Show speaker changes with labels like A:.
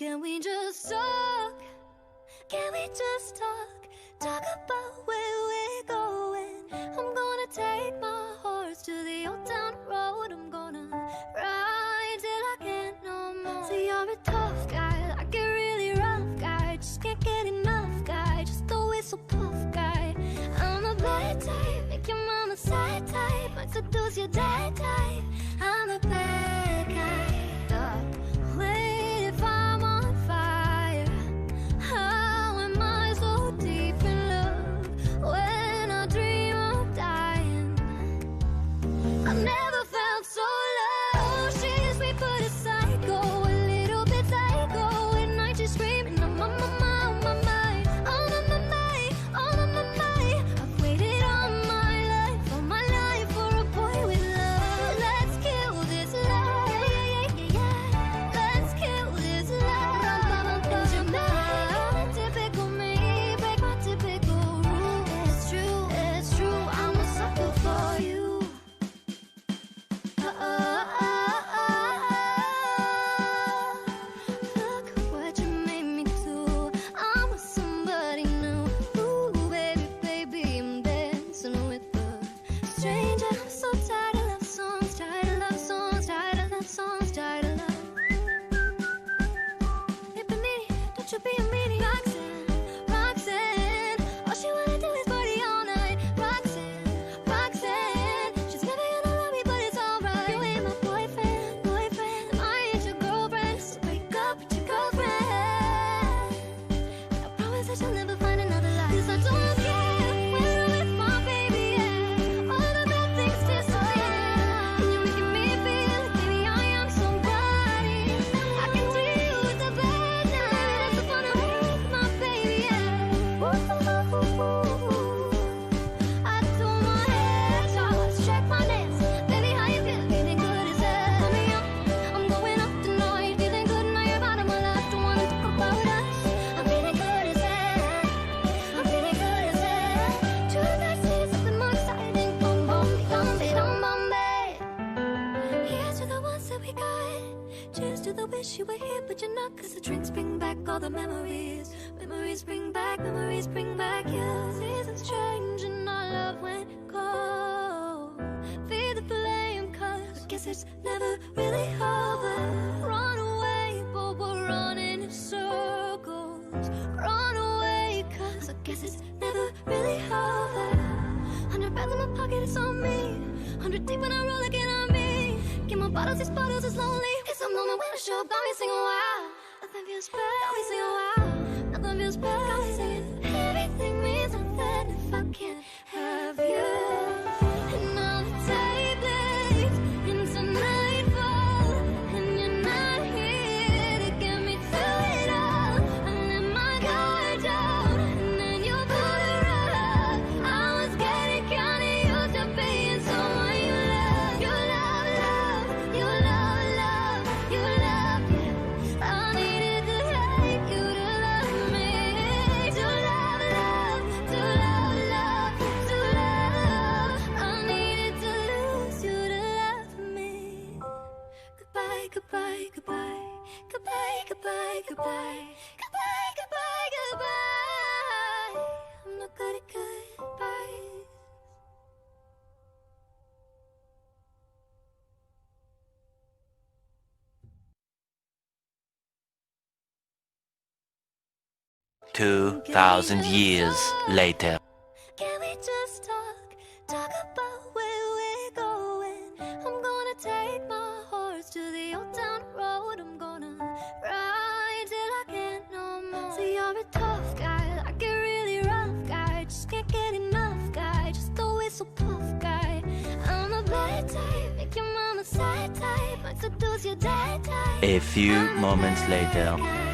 A: Can we just talk? Can we just talk? Talk about where we're going. I'm gonna take my horse to the old town road. I'm gonna ride till I can't no more. See, you're a tough guy, like a really rough guy. Just can't get enough guy, just always so puff guy. I'm a bad type, make your mama sad type. Might seduce your dad type. I'm a bad guy. Wait, if I'm on fire, how am I so deep in love when I dream of dying? I've never felt so low. She's sweet but a psycho, a little bit psycho. At night she's screaming, I'm on my mind, on my mind, on my mind, on my mind. I've waited all my life for a boy with love. Let's kill this love, yeah, yeah, yeah. Let's kill this love. Cause you're not typical me, break my typical rule. It's true, I'm a sucker for you. Look what you made me do. I'm with somebody new. Ooh, baby, baby, I'm dancing with a stranger. I'm so tired of love songs, tired of love songs, tired of love songs, tired of love. Hey, Panini, don't you be a meanie. Roxanne, Roxanne, all she wanna do is party all night. Roxanne, Roxanne, she's never gonna love me, but it's alright. You ain't my boyfriend, boyfriend, and I ain't your girlfriend. So break up with your girlfriend. I promise that you'll never find another life. 'Cause I don't care when I'm with my baby, yeah. All the bad things disappear. And you're making me feel like, baby, I am somebody. I can deal with the bad nights. That's the fun of with my baby, yeah. I do my hair, toss, check my nails. Baby, how you feel? Feeling good as hell. Call me up, I'm going up tonight. Feeling good now you're out of my life. Don't wanna talk about us. I'm feeling good as hell. I'm feeling good as hell. Tonight, see something more exciting. Boom, boom, Bombay, Bombay. Here's to the ones that we got. Cheers to the wish you were here, but you're not. 'Cause the drinks bring back all the memories. Memories bring back you. Seasons change and our love went cold. Feed the flame, 'cause I guess it's never really over. Run away, but we're running in circles. Run away, 'cause I guess it's never really over. 100 pounds in my pocket, it's on me. 100 deep when I roll again on me. Get my bottles, these bottles is lonely. It's a moment when I show up, got me singing wow. Nothing feels bad, got me singing wow. Nothing feels bad, got me singing. Everything means nothing if I can't have you. And now the day bleeds into nightfall, and you're not here to get me through it all. I let my guard down, and then you pulled the rug. I was getting kinda used to being someone you love. You love, love, you love, love, you love, yeah. I needed to hate you to love me. To love, love, to love, love, to love. I needed to lose you to love me. Goodbye, goodbye, goodbye. Goodbye, goodbye, goodbye. Goodbye, goodbye, goodbye. I'm not good at goodbyes.
B: $2,000 years later.
A: Can we just talk? Talk about where we're going. I'm gonna take my horse to the old town road. I'm gonna ride till I can't no more. See, you're a tough guy, like a really rough guy. Just can't get enough guy, just always so puff guy. I'm a bad type, make your mama sad type. Might seduce your dad type.
B: A few moments later.
A: Guy.